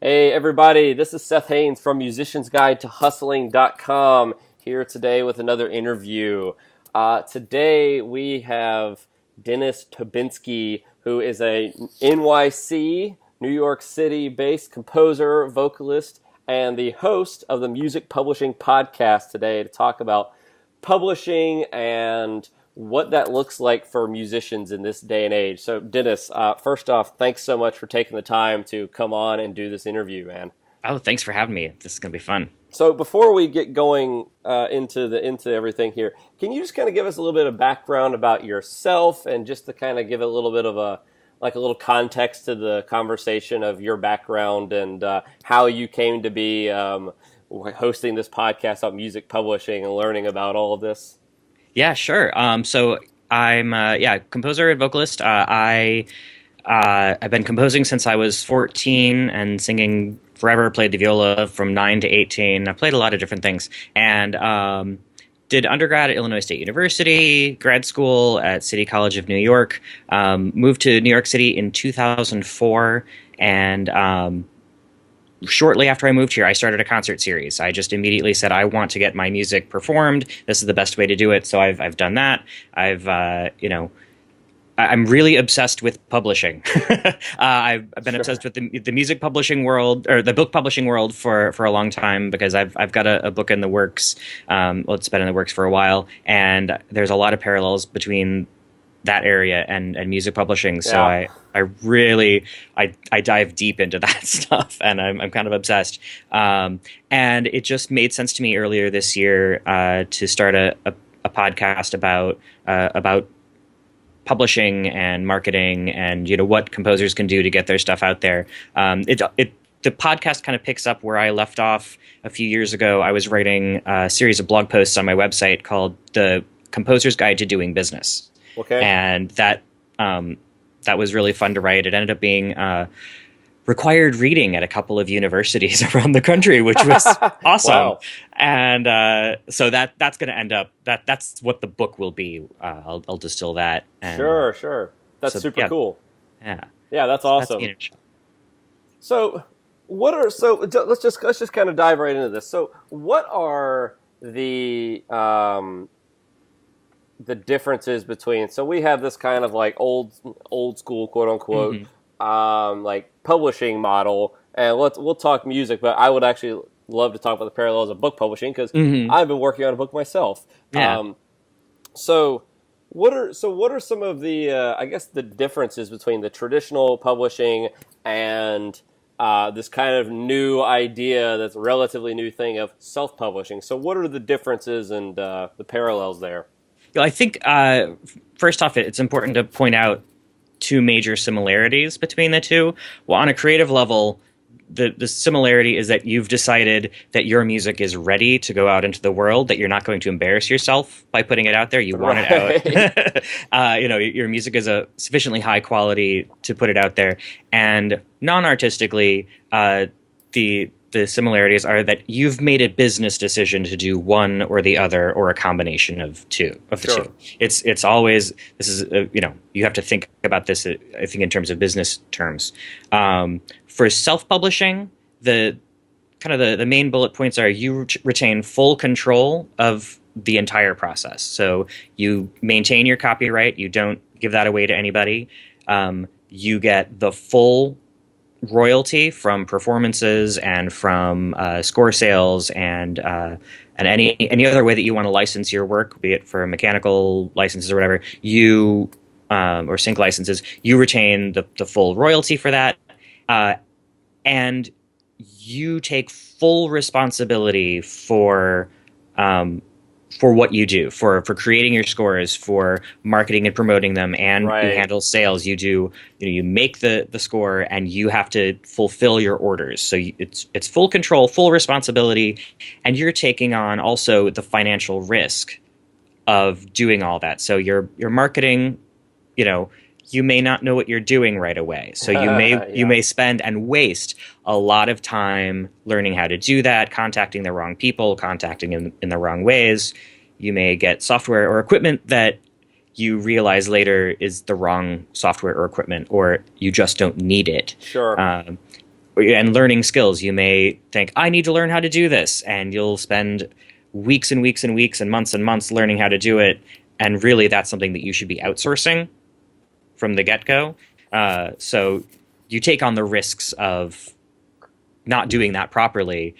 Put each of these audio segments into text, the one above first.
Hey everybody, this is Seth Haynes from Musician's Guide to Hustling.com here today with another interview. Today we have Dennis Tobenski, who is a NYC, New York City-based composer, vocalist, and the host of the Music Publishing Podcast today to talk about publishing and what that looks like for musicians in this day and age. So, Dennis, first off, thanks so much for taking the time to come on and do this interview, man. Oh, thanks for having me. This is going to be fun. So, before we get going into everything here, can you just kind of give us a little bit of background about yourself and just to kind of give a little bit of a little context to the conversation of your background and how you came to be hosting this podcast on music publishing and learning about all of this? Yeah, sure. So I'm composer and vocalist. I've been composing since I was 14 and singing forever. Played the viola from 9 to 18. I played a lot of different things and did undergrad at Illinois State University, grad school at City College of New York. Moved to New York City in 2004 and shortly after I moved here, I started a concert series. I just immediately said, I want to get my music performed. This is the best way to do it. So I've done that. I'm really obsessed with publishing. I've been obsessed with the music publishing world or the book publishing world for a long time because I've got a book in the works. It's been in the works for a while, and there's a lot of parallels between that area and music publishing. So Yeah. I dive deep into that stuff, and I'm kind of obsessed. And it just made sense to me earlier this year to start a podcast about publishing and marketing and what composers can do to get their stuff out there. The podcast kind of picks up where I left off a few years ago. I was writing a series of blog posts on my website called The Composer's Guide to Doing Business. Okay. And that was really fun to write. It ended up being required reading at a couple of universities around the country, which was awesome. Wow. And so that's going to end up that's what the book will be. I'll distill that. And, Sure. That's super cool. Yeah. Yeah, that's awesome. So, let's just kind of dive right into this. So, what are the differences between, so we have this kind of like old school, quote unquote, like publishing model, and we'll talk music, but I would actually love to talk about the parallels of book publishing because I've been working on a book myself. Yeah. So what are some of the I guess the differences between the traditional publishing and this kind of new idea that's a relatively new thing of self-publishing? So what are the differences and the parallels there? I think, first off, it's important to point out two major similarities between the two. Well, on a creative level, the similarity is that you've decided that your music is ready to go out into the world, that you're not going to embarrass yourself by putting it out there. You want it out. Your music is a sufficiently high quality to put it out there. And non-artistically, the similarities are that you've made a business decision to do one or the other or a combination of the two. It's always, this is, you have to think about this, I think, in terms of business terms. For self-publishing, the main bullet points are you retain full control of the entire process. So you maintain your copyright. You don't give that away to anybody. You get the full royalty from performances and from score sales and any other way that you want to license your work, be it for mechanical licenses or whatever, or sync licenses, you retain the full royalty for that, and you take full responsibility for what you do, for creating your scores, for marketing and promoting them, and you handle sales. You make the score, and you have to fulfill your orders. So it's full control, full responsibility, and you're taking on also the financial risk of doing all that. So your marketing, you may not know what you're doing right away. So you may spend and waste a lot of time learning how to do that, contacting the wrong people, contacting in the wrong ways. You may get software or equipment that you realize later is the wrong software or equipment, or you just don't need it. Sure. and learning skills. You may think, I need to learn how to do this, and you'll spend weeks and weeks and weeks and months learning how to do it. And really, that's something that you should be outsourcing from the get-go. So you take on the risks of not doing that properly,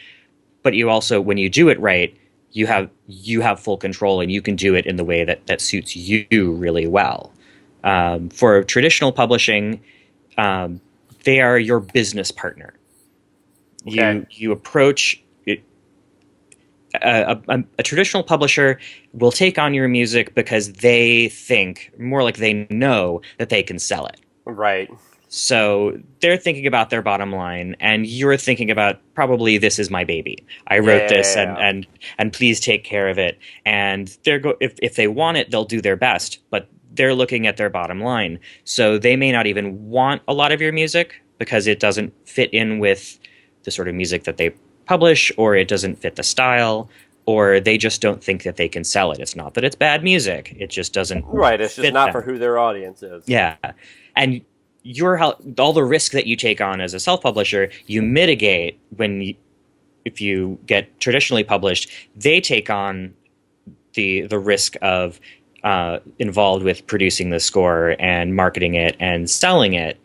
but you also, when you do it right, you have full control, and you can do it in the way that suits you really well. For traditional publishing, they are your business partner. Okay. You approach it, a traditional publisher will take on your music because they think, more like they know, that they can sell it. Right. So they're thinking about their bottom line, and you're thinking about, probably, this is my baby. I wrote this, Yeah. and please take care of it. And if they want it, they'll do their best, but they're looking at their bottom line. So they may not even want a lot of your music because it doesn't fit in with the sort of music that they publish, or it doesn't fit the style, or they just don't think that they can sell it. It's not that it's bad music. It just doesn't Right. It's just fit not them. for who their audience is. Yeah. And all the risk that you take on as a self-publisher, you mitigate if you get traditionally published. They take on the risk of involved with producing the score and marketing it and selling it,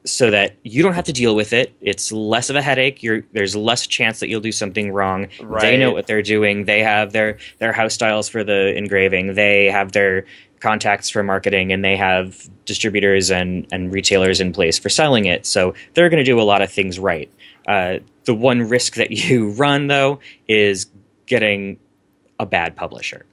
so that you don't have to deal with it. It's less of a headache. There's less chance that you'll do something wrong. Right. They know what they're doing. They have their house styles for the engraving. They have their contacts for marketing, and they have distributors and retailers in place for selling it. So they're going to do a lot of things right. The one risk that you run, though, is getting a bad publisher,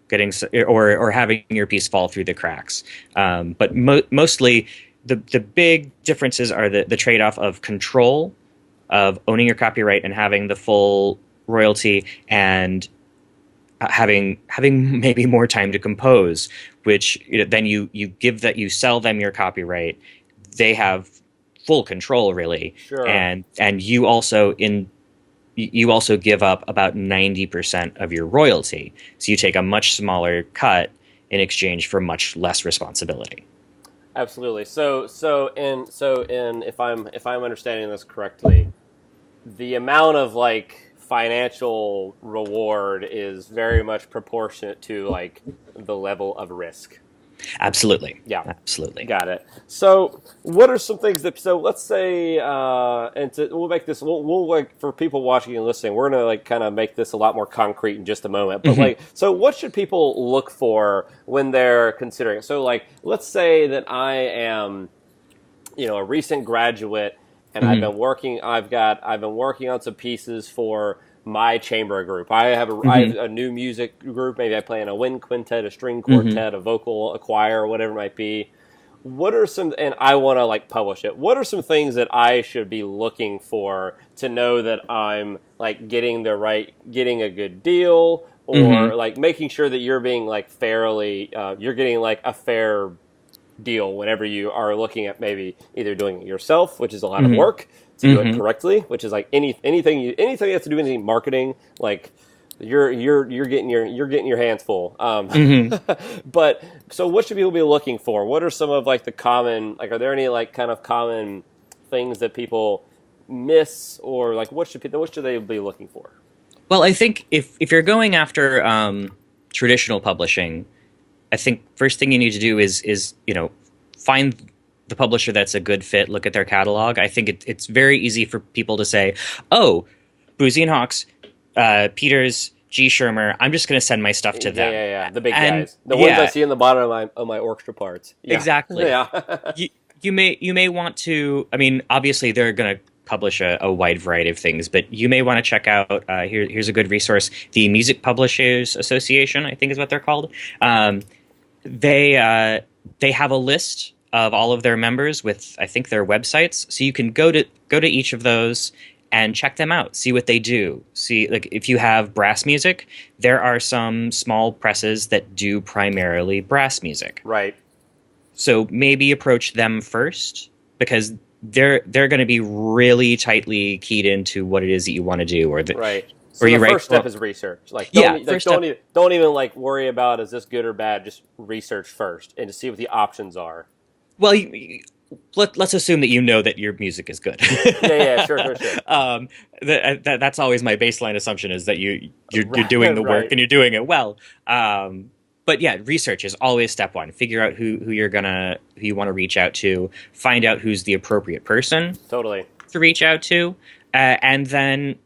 or having your piece fall through the cracks. But mostly, the big differences are the trade-off of control, of owning your copyright and having the full royalty, and having maybe more time to compose, which, then you sell them your copyright. They have full control, really. Sure. And you also give up about 90% of your royalty. So you take a much smaller cut in exchange for much less responsibility. Absolutely. So if I'm understanding this correctly, the amount of like financial reward is very much proportionate to like the level of risk. Absolutely. Yeah. Absolutely. Got it. So what are some things so let's say, we'll make this, we'll like, for people watching and listening, we're going to like kind of make this a lot more concrete in just a moment. But like, so what should people look for when they're considering it? So like, let's say that I am, a recent graduate, and I've been working on some pieces for my chamber group. I have a new music group. Maybe I play in a wind quintet, a string quartet, a vocal, a choir, whatever it might be. What are some, and I want to like publish it. What are some things that I should be looking for to know that I'm like getting a good deal, or like making sure that you're being like fairly, you're getting like a fair deal whenever you are looking at maybe either doing it yourself, which is a lot of work, to do it correctly, which is like anything you have to do any marketing, like you're getting your hands full. But so what should people be looking for? What are some of like the common, like, are there any like kind of common things that people miss, or like what should they be looking for? Well, I think if you're going after traditional publishing, I think first thing you need to do is find the publisher that's a good fit. Look at their catalog. I think it's very easy for people to say, "Oh, Boozy and Hawks, Peters, G. Shermer. I'm just going to send my stuff to them." Yeah. The big guys, the ones I see in the bottom of my orchestra parts. Yeah. Exactly. Yeah. you may want to. I mean, obviously they're going to publish a wide variety of things, but you may want to check out. Here's a good resource: the Music Publishers Association, I think is what they're called. They have a list of all of their members with, I think, their websites, so you can go to each of those and check them out, see what they do. See, like, if you have brass music, there are some small presses that do primarily brass music. Right. So maybe approach them first, because they're going to be really tightly keyed into what it is that you want to do, right. So the first step is research. Like, don't even like worry about is this good or bad. Just research first and to see what the options are. Well, let's assume that you know that your music is good. Yeah, yeah, sure, sure, sure. That's always my baseline assumption, is that you're Right, doing the work right, and you're doing it well. But yeah, research is always step one. Figure out who you want to reach out to. Find out who's the appropriate person totally. to reach out to, and then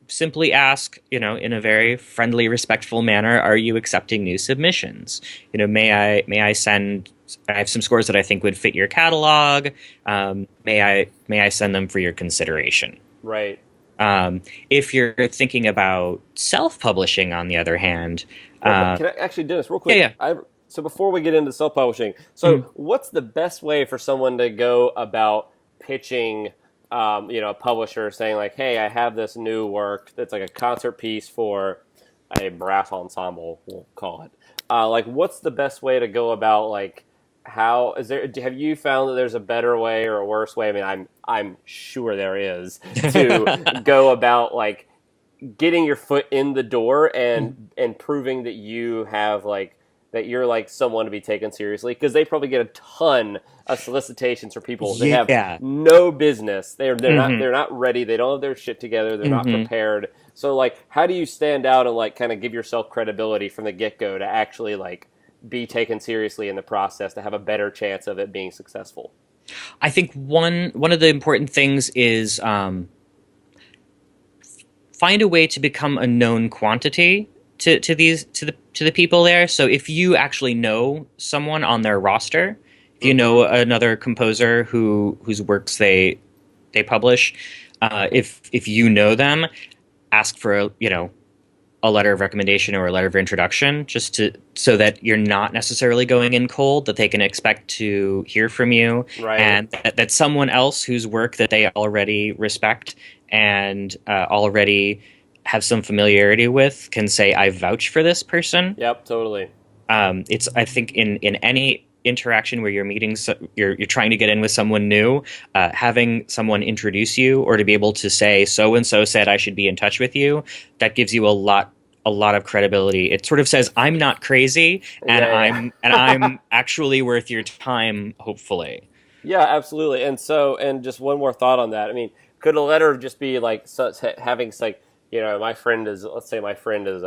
simply ask, in a very friendly, respectful manner, are you accepting new submissions? May I send? I have some scores that I think would fit your catalog. May I send them for your consideration? Right. If you're thinking about self-publishing, on the other hand, Well, can I actually, Dennis, real quick? yeah, So before we get into self-publishing, so what's the best way for someone to go about pitching, a publisher saying like, "Hey, I have this new work that's like a concert piece for a brass ensemble, we'll call it." Like, what's the best way to go about like? How is there? Have you found that there's a better way or a worse way? I mean, I'm sure there is to go about like getting your foot in the door and proving that you have like that you're like someone to be taken seriously, because they probably get a ton of solicitations for people that yeah. have no business. They're not ready. They don't have their shit together. They're not prepared. So like, how do you stand out and like kind of give yourself credibility from the get go to actually like be taken seriously in the process to have a better chance of it being successful? I think one of the important things is find a way to become a known quantity to the people there. So if you actually know someone on their roster, if you know another composer whose works they publish, if you know them, ask for a letter of recommendation or a letter of introduction, so that you're not necessarily going in cold, that they can expect to hear from you, Right. and that someone else whose work that they already respect and already have some familiarity with can say, I vouch for this person. Yep, totally. It's, I think, in any interaction where you're meeting, you're trying to get in with someone new, having someone introduce you, or to be able to say, so and so said I should be in touch with you, that gives you a lot of credibility. It sort of says, I'm not crazy, and Yeah. I'm actually worth your time, hopefully. Yeah, absolutely. And just one more thought on that. I mean, could a letter just be like having like, let's say my friend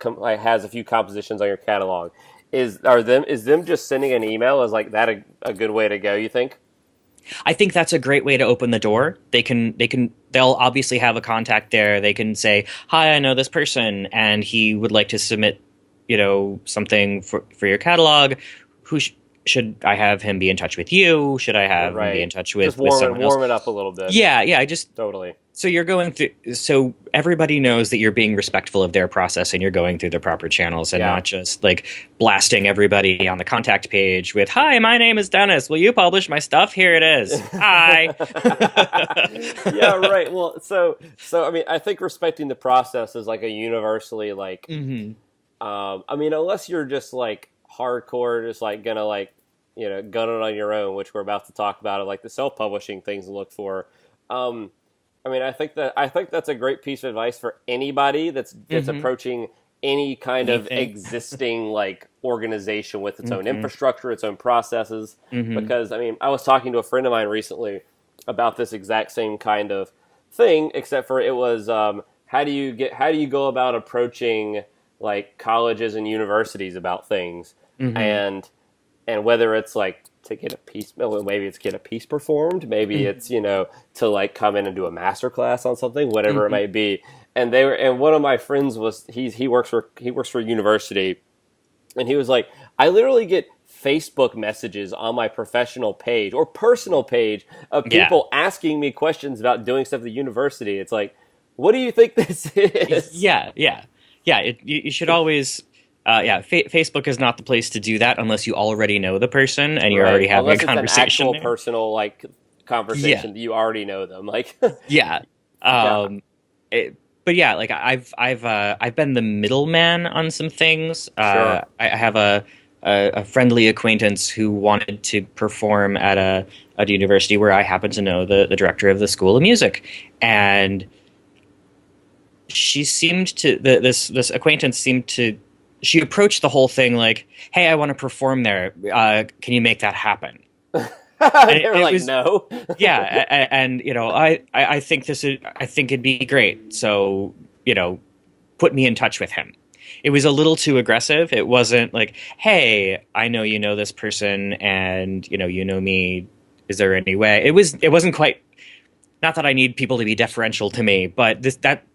like has a few compositions on your catalog. Is them just sending an email, is like that a good way to go, you think? I think that's a great way to open the door. They'll obviously have a contact there. They can say, hi, I know this person and he would like to submit, something for your catalog. Should I have him be in touch with you? Should I have him be in touch with, just warm someone else? it up a little bit. Yeah, I just Totally. So you're going through. So everybody knows that you're being respectful of their process and you're going through the proper channels, and not just like blasting everybody on the contact page with, "Hi, my name is Dennis. Will you publish my stuff? Here it is. Hi." Yeah, right. Well, so I mean, I think respecting the process is like a universally like. I mean, unless you're just like hardcore, just like gonna like gun it on your own, which we're about to talk about, like the self-publishing things to look for. I mean, I think that's a great piece of advice for anybody that's approaching any kind of existing like organization with its own infrastructure, its own processes. Because I mean, I was talking to a friend of mine recently about this exact same kind of thing, except for it was how do you go about approaching like colleges and universities about things, and whether it's like to get a piece, maybe it's get a piece performed, maybe it's to like come in and do a master class on something, whatever it might be. And one of my friends was he works for a university, and he was like, I literally get Facebook messages on my professional page or personal page of people asking me questions about doing stuff at the university. It's like, what do you think this is? Yeah. You should always. Facebook is not the place to do that unless you already know the person and you're already having a conversation. Unless it's an actual personal like conversation that you already know them. Like, but yeah, like I've been the middleman on some things. I have a friendly acquaintance who wanted to perform at a university where I happen to know the director of the School of Music, and she seemed to this acquaintance seemed to. She approached the whole thing like, "Hey, I want to perform there. Can you make that happen?" And They were like, no. yeah, and I think I think it'd be great. So, put me in touch with him. It was a little too aggressive. It wasn't like, hey, I know you know this person, and you know me. Is there any way? It wasn't quite. Not that I need people to be deferential to me, but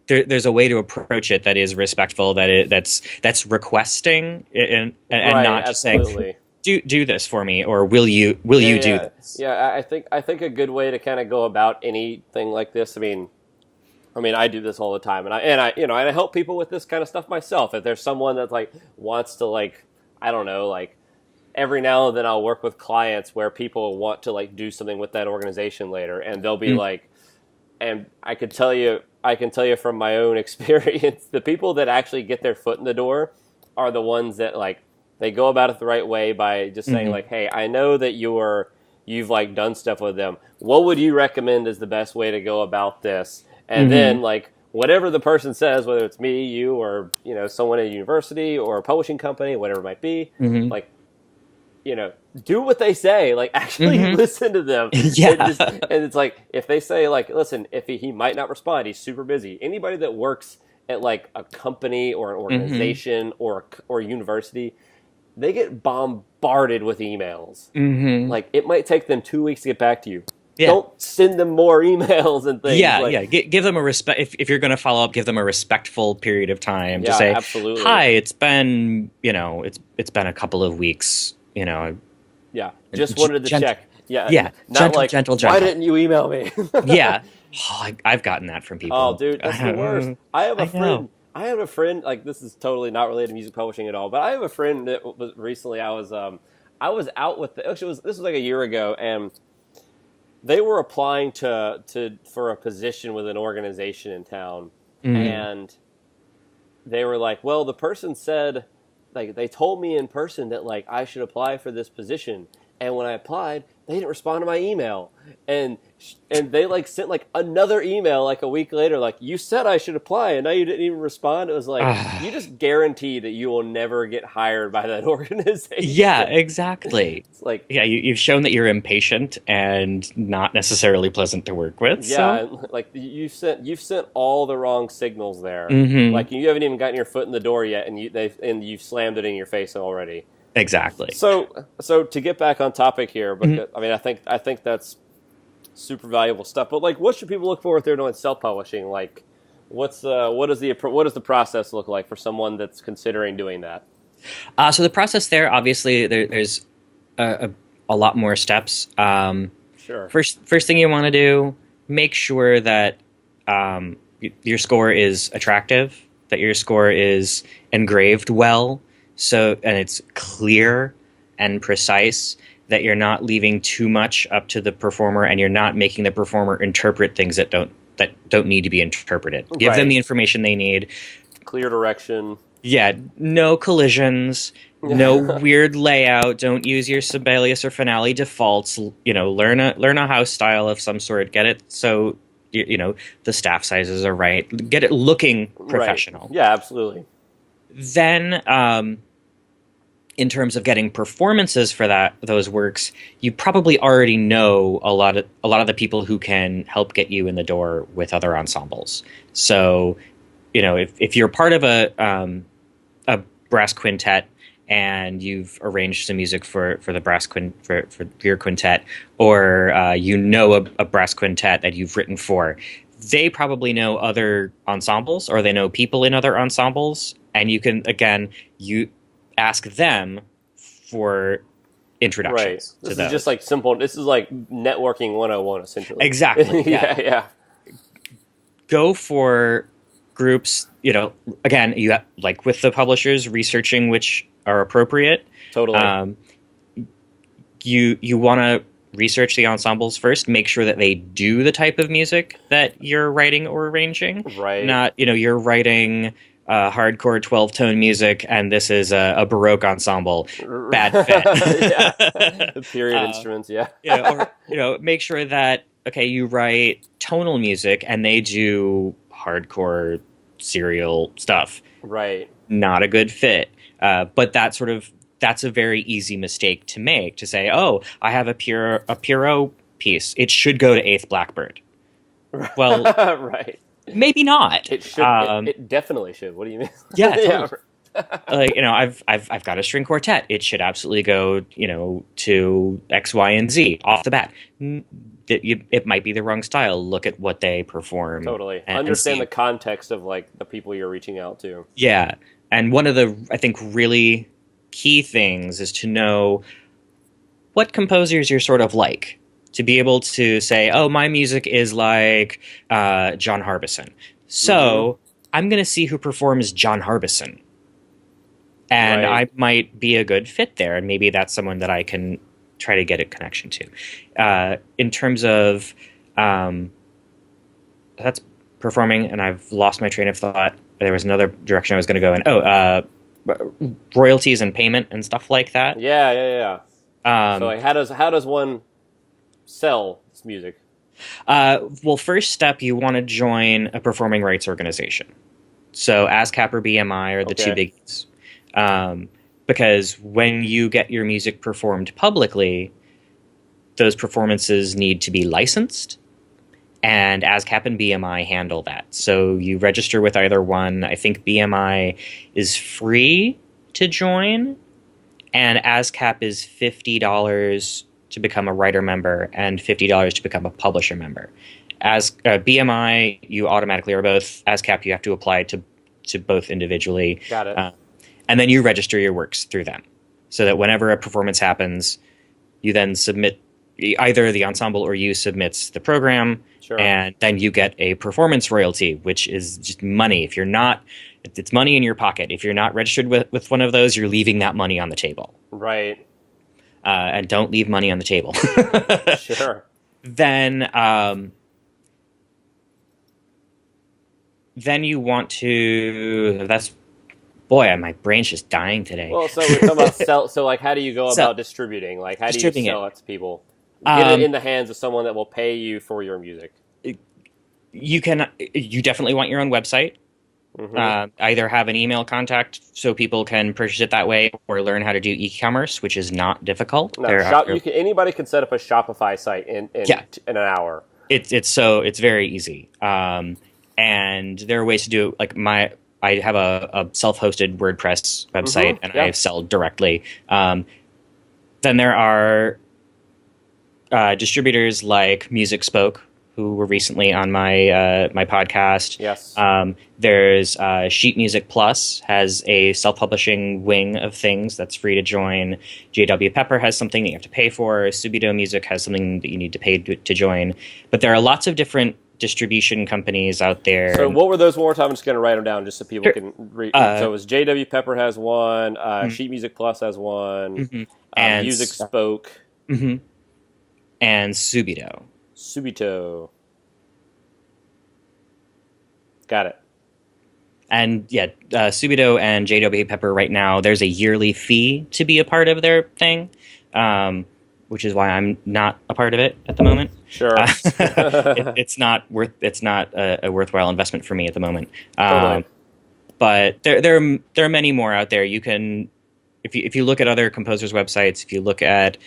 there's a way to approach it that is respectful. That's requesting and Right, not just absolutely. saying do this for me, or will you do Yeah. this? Yeah, I think a good way to kind of go about anything like this. I mean, I do this all the time, and I help people with this kind of stuff myself. If there's someone that like wants to like, I don't know, like every now and then I'll work with clients where people want to like do something with that organization later, and they'll be like, and I can tell you from my own experience, the people that actually get their foot in the door are the ones that like they go about it the right way by just saying like, hey, I know that you've like done stuff with them. What would you recommend is the best way to go about this? And then like whatever the person says, whether it's me, you, or someone at a university or a publishing company, whatever it might be, like do what they say. Like actually listen to them. Yeah. And it's like if they say like, listen, if he might not respond, he's super busy. Anybody that works at like a company or an organization or university, they get bombarded with emails. Like it might take them 2 weeks to get back to you. Yeah. Don't send them more emails and things. Yeah, yeah. Give them a respect. If you're going to follow up, give them a respectful period of time to say, absolutely. Hi, it's been it's been a couple of weeks. Yeah, just wanted to check. Yeah, yeah. Not gentle. Why didn't you email me? Yeah, I've gotten that from people. Oh, dude, that's the worst. I have a friend. Like this is totally not related to music publishing at all. But I have a friend that was recently. I was out with. This was like a year ago, and they were applying for a position with an organization in town, and they were like, well, the person said, like, they told me in person that like I should apply for this position, and when I applied, they didn't respond to my email, and they like sent like another email like a week later, like, you said I should apply and now you didn't even respond. It was like, you just guarantee that you will never get hired by that organization. Yeah, exactly. It's like, yeah, you've shown that you're impatient and not necessarily pleasant to work with. Yeah, so. Like you've sent all the wrong signals there. Like you haven't even gotten your foot in the door yet, and you've slammed it in your face already. Exactly. So to get back on topic here, because I mean, I think that's super valuable stuff. But like, what should people look for if they're doing self-publishing? Like, what does the process look like for someone that's considering doing that? So the process there, obviously, there's a lot more steps. Sure. First thing you want to do, make sure that your score is attractive, that your score is engraved well. And it's clear and precise, that you're not leaving too much up to the performer, and you're not making the performer interpret things that don't need to be interpreted. Give them the information they need. Clear direction. Yeah, no collisions, no weird layout. Don't use your Sibelius or Finale defaults. Learn a house style of some sort. Get it so the staff sizes are right. Get it looking professional. Right. Yeah, absolutely. Then, in terms of getting performances for those works, you probably already know a lot of the people who can help get you in the door with other ensembles. So, if you're part of a brass quintet and you've arranged some music for the brass for your quintet, or a brass quintet that you've written for, they probably know other ensembles, or they know people in other ensembles, and you can you ask them for introductions. Right. This is just like simple. This is like networking 101, essentially. Exactly. Yeah. Go for groups. Again, you have, like with the publishers, researching which are appropriate. Totally. You want to research the ensembles first. Make sure that they do the type of music that you're writing or arranging. Right. Not you're writing hardcore 12-tone music, and this is a Baroque ensemble. Bad fit. Yeah. The period instruments, yeah. Or make sure that you write tonal music, and they do hardcore serial stuff. Right. Not a good fit. But that sort of that's a very easy mistake to make, to say, oh, I have a Puro piece. It should go to Eighth Blackbird. Well, Right. maybe not. It should. It definitely should. What do you mean? Yeah, Yeah. totally. I've got a string quartet. It should absolutely go, to X, Y, and Z off the bat. It might be the wrong style. Look at what they perform. Totally. And Understand see. the context of like the people you're reaching out to. Yeah. And one of the, I think, really key things is to know what composers you're sort of like. To be able to say, oh, my music is like John Harbison. So I'm going to see who performs John Harbison. And Right. I might be a good fit there. And maybe that's someone that I can try to get a connection to. In terms of that's performing, and I've lost my train of thought. There was another direction I was going to go in. Royalties and payment and stuff like that. Yeah. So like, how does one sell this music? Well, first step, you want to join a performing rights organization. So ASCAP or BMI are the two biggies. Because when you get your music performed publicly, those performances need to be licensed, and ASCAP and BMI handle that. So you register with either one. I think BMI is free to join, and ASCAP is $50 to become a writer member and $50 to become a publisher member. As BMI, you automatically are both. ASCAP, you have to apply to both individually. Got it. And then you register your works through them, so that whenever a performance happens, you then submit, either the ensemble or you submits the program, and then you get a performance royalty, which is just money. If you're not, it's money in your pocket. If you're not registered with one of those, you're leaving that money on the table. Right. And don't leave money on the table. Sure. Then you want to. Boy, my brain's just dying today. Well, so we're talking about sell. So, like, how do you go about distributing? Like, how do you sell it to people? Get it in the hands of someone that will pay you for your music. You definitely want your own website. Either have an email contact so people can purchase it that way, or learn how to do e-commerce, which is not difficult. No, anybody can set up a Shopify site in an hour. It's very easy. And there are ways to do it. Like I have a self-hosted WordPress website, and I sell directly. Then there are distributors like Music Spoke, who were recently on my podcast. Yes. There's Sheet Music Plus has a self-publishing wing of things that's free to join. JW Pepper has something that you have to pay for. Subito Music has something that you need to pay to join. But there are lots of different distribution companies out there. So what were those one more time? I'm just going to write them down just so people can read. So it was JW Pepper has one, Sheet Music Plus has one, and Music Spoke. And Subito. Got it. And Subito and JW Pepper right now, there's a yearly fee to be a part of their thing, which is why I'm not a part of it at the moment. Sure. It's not a worthwhile investment for me at the moment. Totally. But there are many more out there. You can, if you look at other composers' websites, if you look at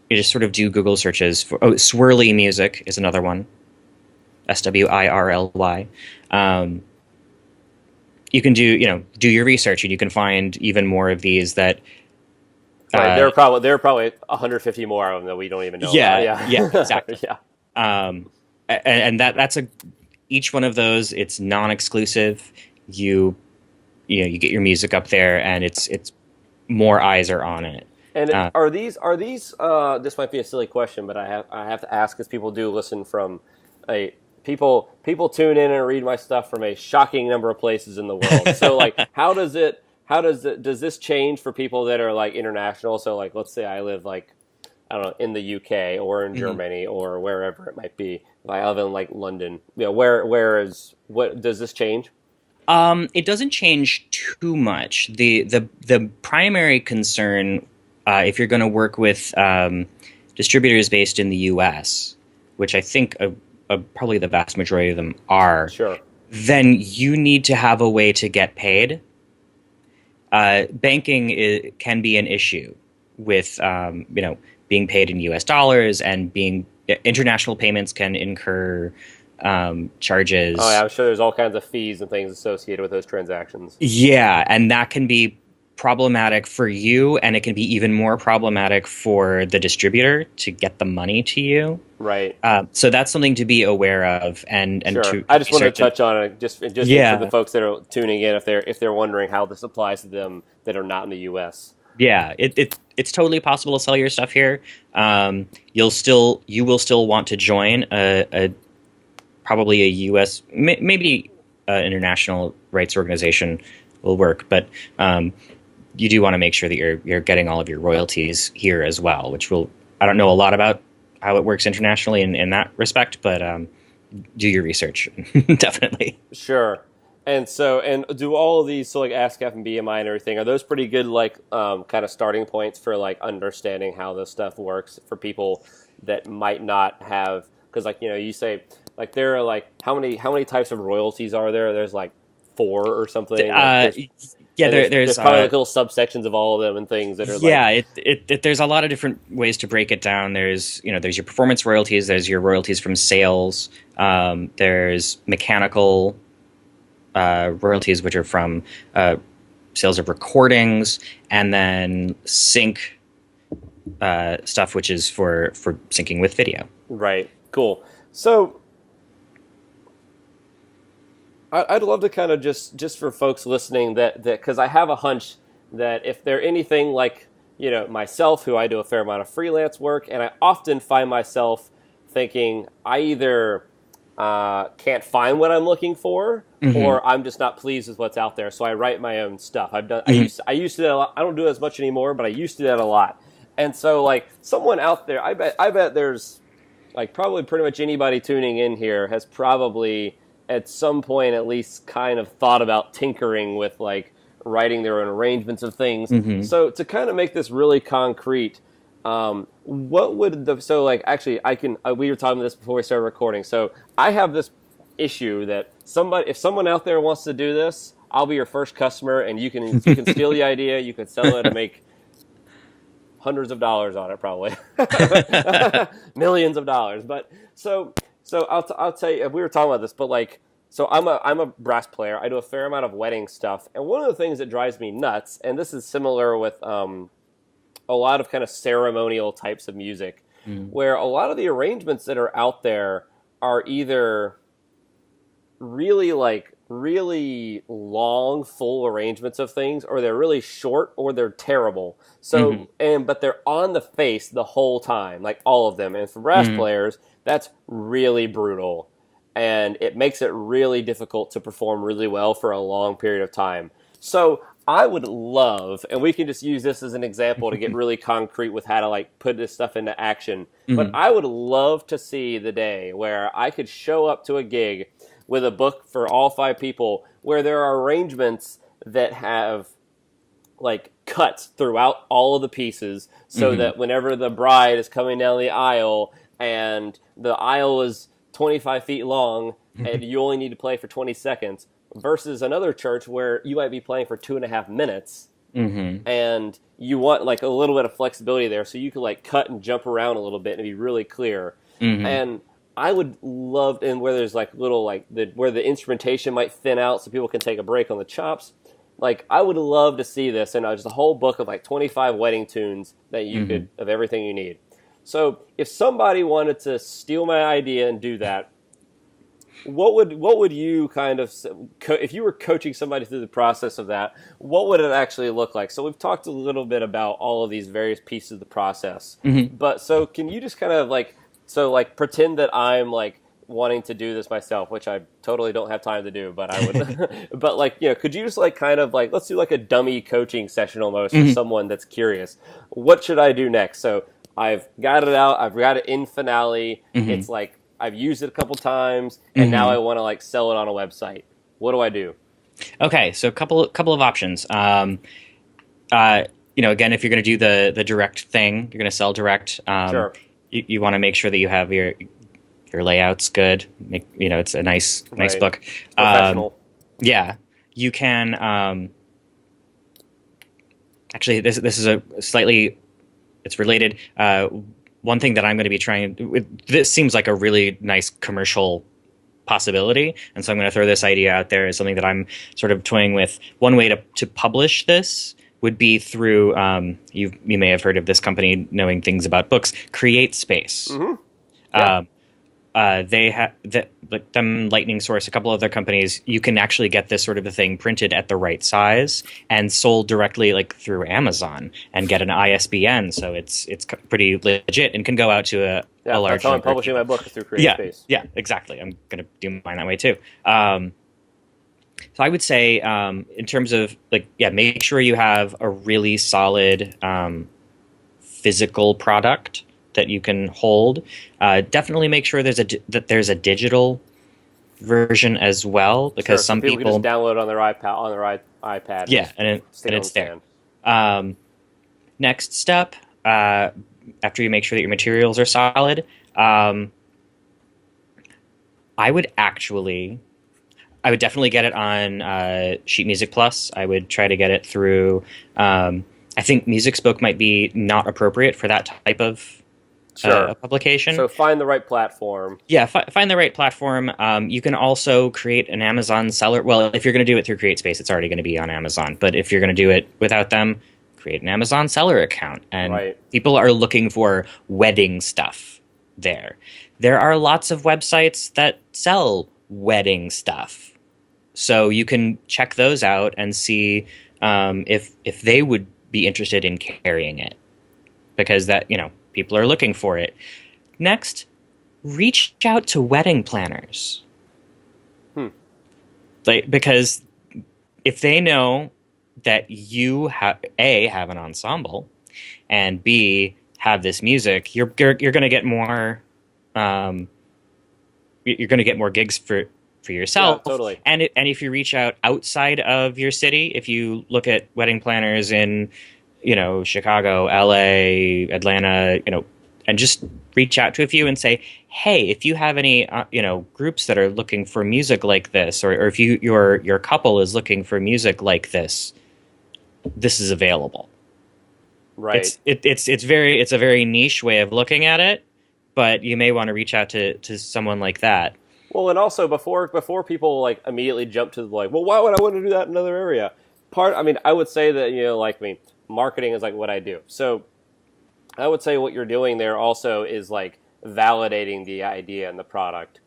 you just sort of do Google searches for Swirly Music is another one. SWIRLY. You can do your research, and you can find even more of these that. Right, there are probably 150 more of them that we don't even know about. Yeah, exactly. Yeah. And that's each one of those. It's non-exclusive. You get your music up there, and it's more eyes are on it. And are these? This might be a silly question, but I have to ask, because people do listen from people tune in and read my stuff from a shocking number of places in the world. So like, does this change for people that are like international? So like, let's say I live like, I don't know, in the UK or in Germany or wherever it might be. If I live in like London, what does this change? It doesn't change too much. The primary concern, if you're going to work with distributors based in the US, which I think probably the vast majority of them are, sure, then you need to have a way to get paid. banking can be an issue with being paid in U.S. dollars, and being international payments can incur charges. Oh, yeah, I'm sure there's all kinds of fees and things associated with those transactions. Yeah, and that can be problematic for you, and it can be even more problematic for the distributor to get the money to you. Right. So that's something to be aware of, and Sure. to I just wanted to touch on it, just for Yeah. the folks that are tuning in, if they're wondering how this applies to them that are not in the U.S. Yeah, it's totally possible to sell your stuff here. You will still want to join probably a U.S. Maybe international rights organization will work, but you do want to make sure that you're getting all of your royalties here as well. I don't know a lot about how it works internationally in that respect, but do your research. Definitely. Sure. And do all of these, so like ASCAP and BMI and everything, are those pretty good kind of starting points for like understanding how this stuff works for people that might not have, because you say like there are like how many types of royalties are there? There's like 4 or something. There's probably like little subsections of all of them and things that are there's a lot of different ways to break it down. There's your performance royalties, there's your royalties from sales, there's mechanical royalties, which are from sales of recordings, and then sync stuff, which is for syncing with video. Right. Cool. So I'd love to kind of just for folks listening that because I have a hunch that if they're anything like myself, who I do a fair amount of freelance work, and I often find myself thinking I either can't find what I'm looking for, or I'm just not pleased with what's out there, so I write my own stuff. I used to do that a lot. I don't do it as much anymore, but I used to do that a lot. And so like someone out there, I bet there's like probably pretty much anybody tuning in here has probably at some point at least kind of thought about tinkering with like writing their own arrangements of things. So to kind of make this really concrete, what would actually we were talking about this before we started recording. So I have this issue that if someone out there wants to do this, I'll be your first customer, and you can steal the idea, you can sell it and make hundreds of dollars on it, probably millions of dollars. But so I'll tell you, we were talking about this, but like, so I'm a brass player. I do a fair amount of wedding stuff, and one of the things that drives me nuts, and this is similar with a lot of kind of ceremonial types of music, where a lot of the arrangements that are out there are either really long, full arrangements of things, or they're really short, or they're terrible. So, but they're on the face the whole time, like all of them. And for brass players, that's really brutal, and it makes it really difficult to perform really well for a long period of time. So I would love, and we can just use this as an example to get really concrete with how to like put this stuff into action, but I would love to see the day where I could show up to a gig with a book for all 5 people where there are arrangements that have like cuts throughout all of the pieces, so that whenever the bride is coming down the aisle and the aisle is 25 feet long and you only need to play for 20 seconds, versus another church where you might be playing for 2.5 minutes, and you want like a little bit of flexibility there, so you can like cut and jump around a little bit and be really clear. And I would love, and where there's like little like where the instrumentation might thin out so people can take a break on the chops. Like I would love to see this, and just a whole book of like 25 wedding tunes that you could, of everything you need. So if somebody wanted to steal my idea and do that, what would you kind of, if you were coaching somebody through the process of that, what would it actually look like? So we've talked a little bit about all of these various pieces of the process, but so can you just kind of like, so like pretend that I'm like wanting to do this myself, which I totally don't have time to do, but I would, but like, could you just like kind of like, let's do like a dummy coaching session almost for someone that's curious. What should I do next? So I've got it out. I've got it in Finale. It's like, I've used it a couple times, and now I want to like sell it on a website. What do I do? Okay, so a couple of options. Again, if you're going to do the direct thing, you're going to sell direct. Sure. You want to make sure that you have your layouts good. It's a nice book. Professional. Yeah, you can actually, this is a slightly, it's related. One thing that I'm going to be this seems like a really nice commercial possibility, and so I'm going to throw this idea out there as something that I'm sort of toying with. One way to publish this would be through, you may have heard of this company, knowing things about books, Create Space. Mm-hmm. Yeah. They have like them, Lightning Source, a couple other companies. You can actually get this sort of a thing printed at the right size and sold directly, like through Amazon, and get an ISBN. So it's pretty legit and can go out to a large. That's how I'm publishing my book, through Create Space. Yeah, exactly. I'm going to do mine that way too. So I would say, in terms of make sure you have a really solid physical product that you can hold. Definitely make sure that there's a digital version as well, because some people can just download on their iPad. Yeah, and it's there. Next step, after you make sure that your materials are solid, I would definitely get it on Sheet Music Plus. I would try to get it through. I think MusicSpoke might be not appropriate for that type of publication. So find the right platform. Yeah, find the right platform. You can also create an Amazon seller. Well, if you're going to do it through CreateSpace, it's already going to be on Amazon. But if you're going to do it without them, create an Amazon seller account. And people are looking for wedding stuff there. There are lots of websites that sell wedding stuff. So you can check those out and see if they would be interested in carrying it, because people are looking for it. Next, reach out to wedding planners. Because if they know that you have an ensemble, and B, have this music, you're going to get more. You're going to get more gigs for yourself. Yeah, totally. And if you reach out outside of your city, if you look at wedding planners in Chicago, LA, Atlanta, and just reach out to a few and say, hey, if you have any, groups that are looking for music like this, or if your couple is looking for music like this is available. Right. It's a very niche way of looking at it, but you may want to reach out to someone like that. Well, and also before people immediately jump to well, why would I want to do that in another area? I would say that marketing is what I do. So I would say what you're doing there also is validating the idea and the product,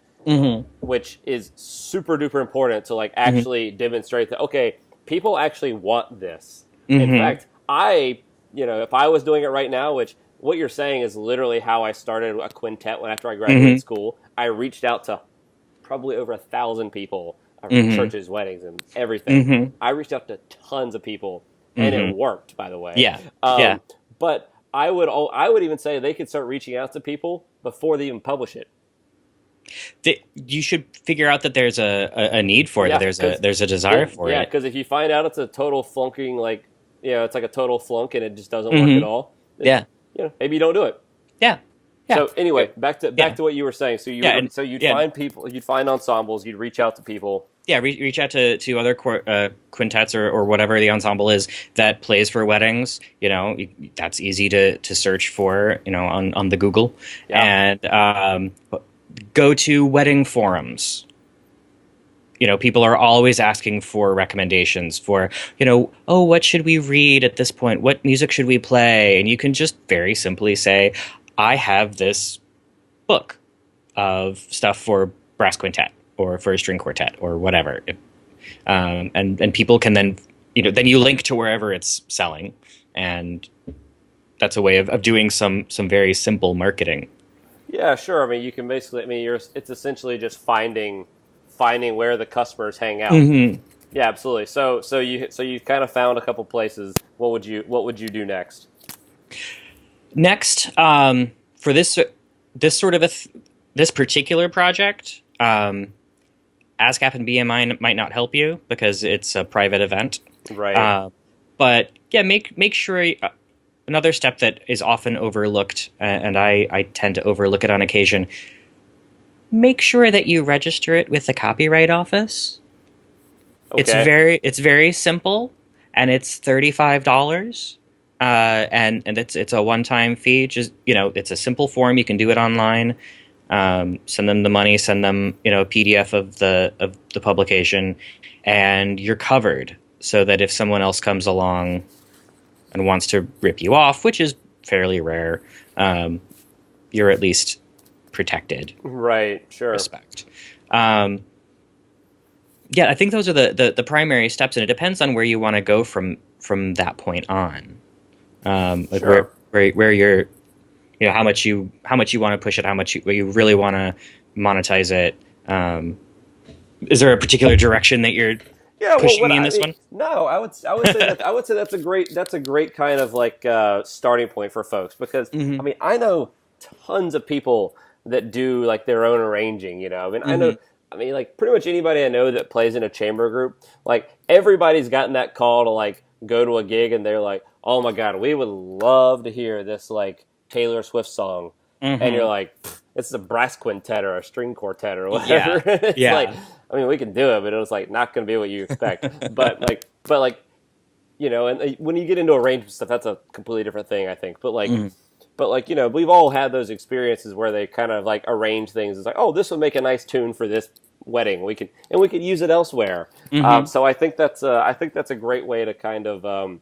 which is super duper important to actually demonstrate that, okay, people actually want this. In fact, if I was doing it right now, which what you're saying is literally how I started a quintet after I graduated school. I reached out to probably over 1,000 people, churches, weddings, and everything. I reached out to tons of people. And it worked, by the way. Yeah. But I would even say they could start reaching out to people before they even publish it. You should figure out that there's a need for it. There's a desire for it. Yeah, because if you find out it's a total flunking, it's like a total flunk and it just doesn't work at all. Then, maybe you don't do it. Yeah. So anyway, back to what you were saying. So you'd find people, you'd find ensembles, you'd reach out to people. Yeah, reach out to other quintets or whatever the ensemble is that plays for weddings. That's easy to search for, on the Google. Yeah. And go to wedding forums. People are always asking for recommendations for, what should we read at this point? What music should we play? And you can just very simply say, I have this book of stuff for brass quintet or for a string quartet or whatever. And people can then you link to wherever it's selling. And that's a way of doing some very simple marketing. Yeah, sure. You can basically, it's essentially just finding where the customers hang out. Yeah, absolutely. So you kind of found a couple places. What would you do next? Next, for this particular project, ASCAP and BMI might not help you because it's a private event. Right. But yeah, make sure. Another step that is often overlooked, and I tend to overlook it on occasion. Make sure that you register it with the Copyright Office. Okay. It's very simple, and it's $35. and it's a one-time fee. Just it's a simple form. You can do it online. Send them the money. Send them a PDF of the publication, and you're covered. So that if someone else comes along and wants to rip you off, which is fairly rare, you're at least protected. Right. Sure. Respect. Yeah, I think those are the primary steps, and it depends on where you want to go from that point on. Like Sure. where you're, how much you want to push it, how much you really want to monetize it. Is there a particular direction that you're pushing me in this one? No, I would say that's a great kind of like starting point for folks because Mm-hmm. I mean I know tons of people that do like their own arranging. I mean I mean like pretty much anybody I know that plays in a chamber group, like everybody's gotten that call to like go to a gig and they're like, oh my god, we would love to hear this like Taylor Swift song, and you're like, it's a brass quintet or a string quartet or whatever. Yeah. It's Yeah. like, I mean, we can do it, but it was like not going to be what you expect. but like, and when you get into arrangement stuff, that's a completely different thing, I think. But like, we've all had those experiences where they kind of like arrange things. It's like, oh, this would make a nice tune for this wedding. We could use it elsewhere. So I think that's a great way to kind of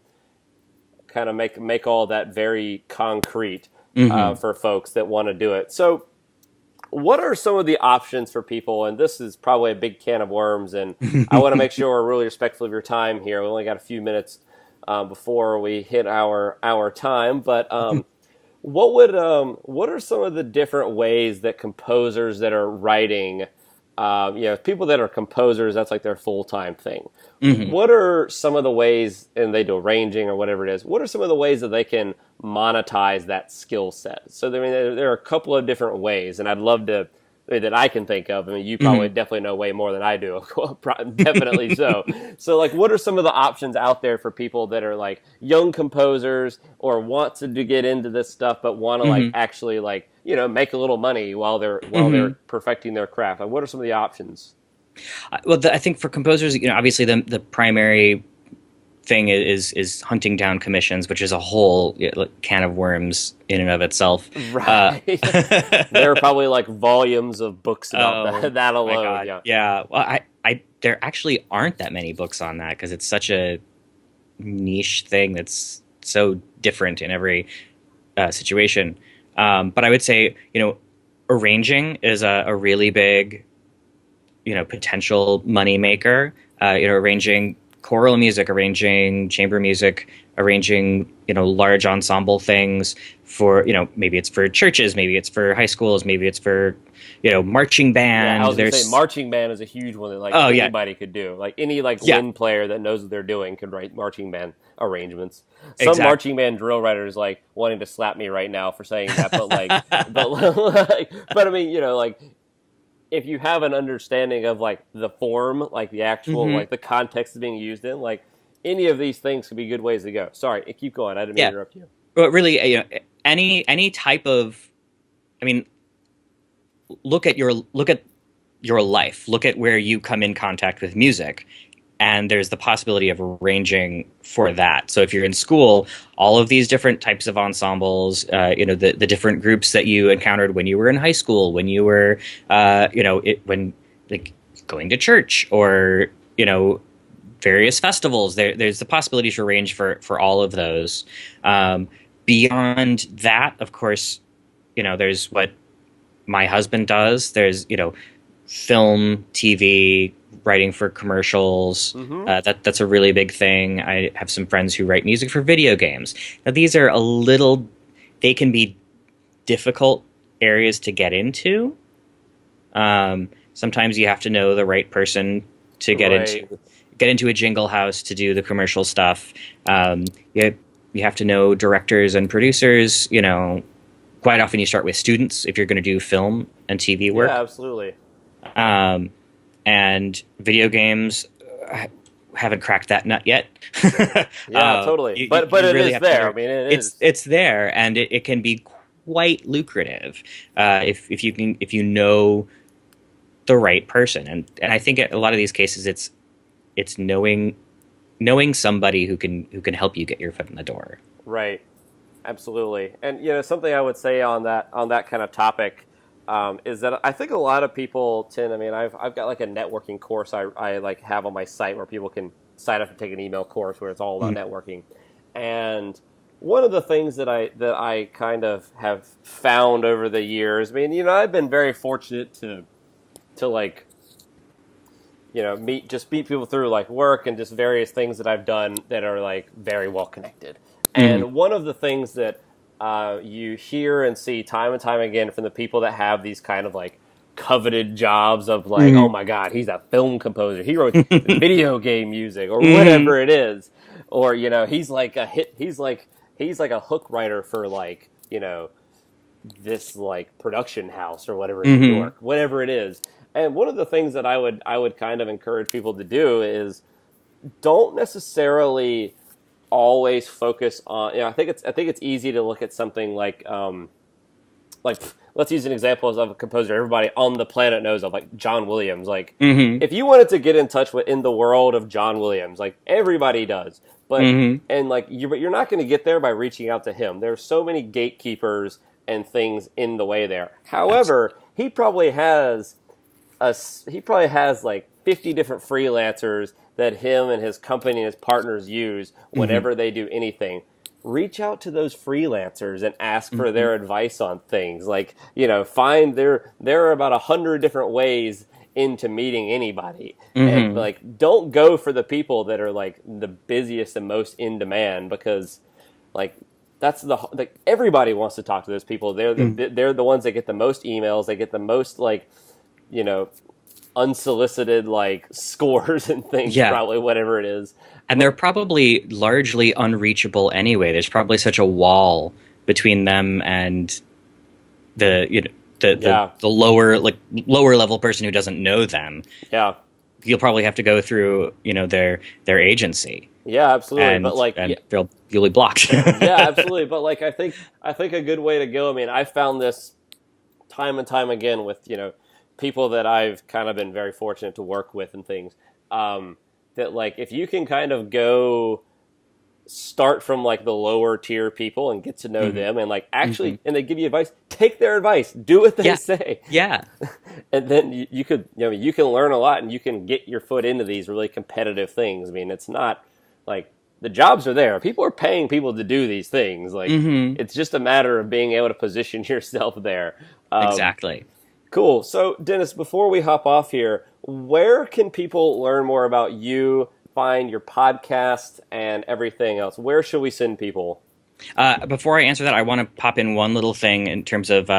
make all that very concrete for folks that want to do it. So what are some of the options for people? And this is probably a big can of worms, and I want to make sure we're really respectful of your time here. We only got a few minutes before we hit our time, but what are some of the different ways that composers that are writing, people that are composers, that's like their full-time thing. What are some of the ways, and they do arranging or whatever it is, what are some of the ways that they can monetize that skill set? So, I mean, there are a couple of different ways, and I'd love to, that I can think of. I mean, you probably definitely know way more than I do. Definitely so. So, like, what are some of the options out there for people that are, like, young composers or want to get into this stuff but want to, like, actually, like, make a little money while they're perfecting their craft? Like, what are some of the options? Well, I think for composers, obviously the primary thing is hunting down commissions, which is a whole can of worms in and of itself. Right. There are probably like volumes of books about that alone. Yeah. Well, there actually aren't that many books on that because it's such a niche thing that's so different in every situation. But I would say, arranging is a really big potential money maker. Arranging choral music, arranging chamber music, arranging large ensemble things for maybe it's for churches, maybe it's for high schools, maybe it's for marching band. Yeah, I was going to say marching band is a huge one that anybody could do. Like any wind player that knows what they're doing could write marching band arrangements. Some marching band drill writers like wanting to slap me right now for saying that, but I mean like, if you have an understanding of like the form, like the actual like the context is being used in, like any of these things could be good ways to go. Sorry, keep going. I didn't mean to interrupt you. Well, really, any type of, I mean, look at your life. Look at where you come in contact with music, and there's the possibility of arranging for that. So if you're in school, all of these different types of ensembles, the different groups that you encountered when you were in high school, when you were, when like going to church or, various festivals, there's the possibility to arrange for all of those. Beyond that, of course, there's what my husband does. There's, film, TV, writing for commercials. That's a really big thing. I have some friends who write music for video games. Now these are they can be difficult areas to get into. Sometimes you have to know the right person to get into a jingle house to do the commercial stuff. You have to know directors and producers. Quite often you start with students if you're going to do film and TV work. Yeah, absolutely. And video games haven't cracked that nut yet. Yeah, totally. But it really is there. I mean, it's there, and it can be quite lucrative if you know the right person. And I think a lot of these cases it's knowing somebody who can help you get your foot in the door. Right. Absolutely. And something I would say on that kind of topic is that I think a lot of people tend. I mean, I've got like a networking course I like have on my site where people can sign up and take an email course where it's all about networking. And one of the things that I kind of have found over the years. I mean, I've been very fortunate to like meet people through like work and just various things that I've done that are like very well connected. And one of the things that you hear and see time and time again from the people that have these kind of like coveted jobs of like, oh my God, he's a film composer. He wrote video game music or whatever it is. Or, he's like he's like a hook writer for like, this like production house or whatever in New York, whatever it is. And one of the things that I would kind of encourage people to do is don't necessarily always focus on. I think it's easy to look at something like let's use an example of a composer everybody on the planet knows of, like John Williams. Like if you wanted to get in touch with in the world of John Williams, like everybody does, but and like you're not going to get there by reaching out to him. There's so many gatekeepers and things in the way there. However, he probably has like 50 different freelancers that him and his company and his partners use whenever they do anything. Reach out to those freelancers and ask for their advice on things. Like, find there are about 100 different ways into meeting anybody. And like, don't go for the people that are like the busiest and most in demand, because like that's like everybody wants to talk to those people. They're the ones that get the most emails. They get the most like, unsolicited like scores and things, probably whatever it is. And they're probably largely unreachable anyway. There's probably such a wall between them and the lower level person who doesn't know them. Yeah. You'll probably have to go through, their agency. Yeah, absolutely. You'll be blocked. Yeah, absolutely. But like I think a good way to go. I mean, I found this time and time again with, people that I've kind of been very fortunate to work with and things, that like if you can kind of go start from like the lower tier people and get to know them and like actually and they give you advice, take their advice, do what they say. Yeah. And then you could you can learn a lot and you can get your foot into these really competitive things. I mean, it's not like the jobs are there. People are paying people to do these things. Like it's just a matter of being able to position yourself there. Exactly. Cool. So, Dennis, before we hop off here, where can people learn more about you, find your podcast, and everything else? Where should we send people? Before I answer that, I want to pop in one little thing in terms of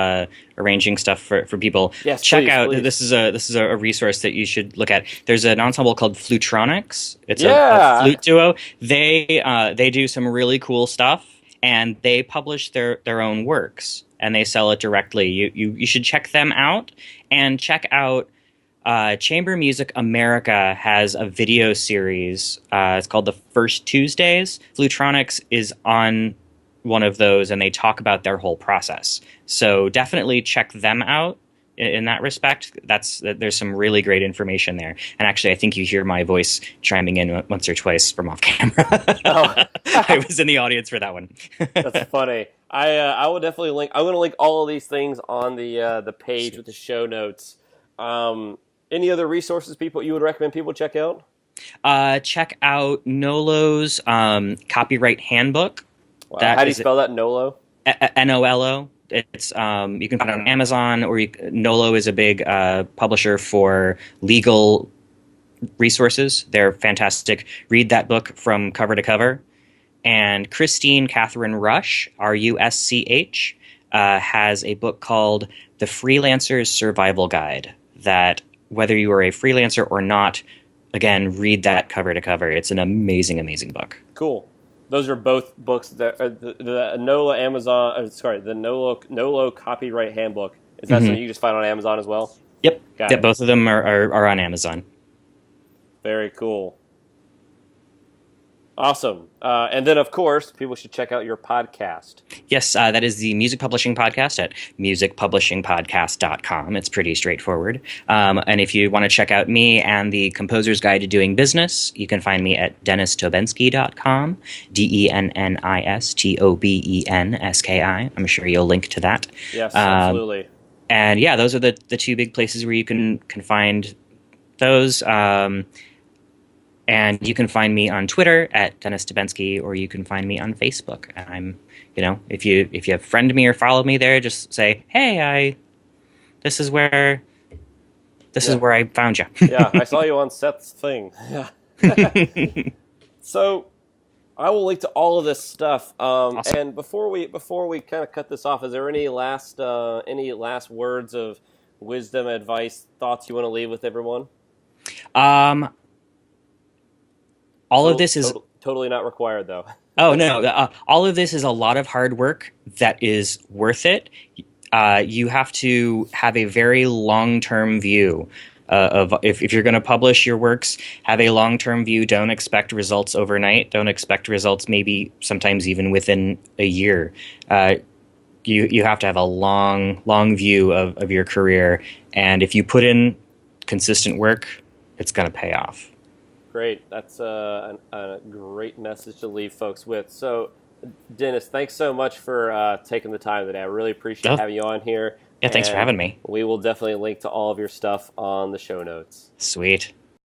arranging stuff for people. Yes, check please, out please. This is a resource that you should look at. There's an ensemble called Flutronics. It's a flute duo. They do some really cool stuff, and they publish their own works, and they sell it directly. You should check them out, and check out Chamber Music America has a video series. It's called The First Tuesdays. Flutronics is on one of those, and they talk about their whole process. So definitely check them out in that respect. There's some really great information there. And actually, I think you hear my voice chiming in once or twice from off camera. I was in the audience for that one. That's funny. I will definitely link. I'm going to link all of these things on the page with the show notes. Any other resources you would recommend people check out? Check out Nolo's copyright handbook. Wow. How do you spell that, Nolo? Nolo. It's you can find it on Amazon, or Nolo is a big publisher for legal resources. They're fantastic. Read that book from cover to cover. And Christine Catherine Rush, Rusch, has a book called The Freelancer's Survival Guide that, whether you are a freelancer or not, again, read that cover to cover. It's an amazing, amazing book. Cool. Those are both books that are the Nolo copyright handbook. Is that something you just find on Amazon as well? Yep. Yep. Both of them are on Amazon. Very cool. Awesome. And then, of course, people should check out your podcast. Yes, that is the music publishing podcast at musicpublishingpodcast.com. It's pretty straightforward. And if you want to check out me and the Composer's Guide to Doing Business, you can find me at dennistobenski.com, DENNISTOBENSKI. I'm sure you'll link to that. Yes, absolutely. And yeah, those are the two big places where you can find those. And you can find me on Twitter at Dennis Tobenski, or you can find me on Facebook. And I'm, if you have friend me or follow me there, just say, hey, this is where I found you. Yeah, I saw you on Seth's thing. Yeah. So I will link to all of this stuff. Awesome. And before we kind of cut this off, is there any last words of wisdom, advice, thoughts you want to leave with everyone? All of this is totally not required, though. Oh, no. All of this is a lot of hard work that is worth it. You have to have a very long-term view of if you're going to publish your works, have a long-term view. Don't expect results overnight. Don't expect results maybe sometimes even within a year. You have to have a long view of your career. And if you put in consistent work, it's going to pay off. Great. That's a great message to leave folks with. So, Dennis, thanks so much for taking the time today. I really appreciate having you on here. Yeah, thanks for having me. We will definitely link to all of your stuff on the show notes. Sweet.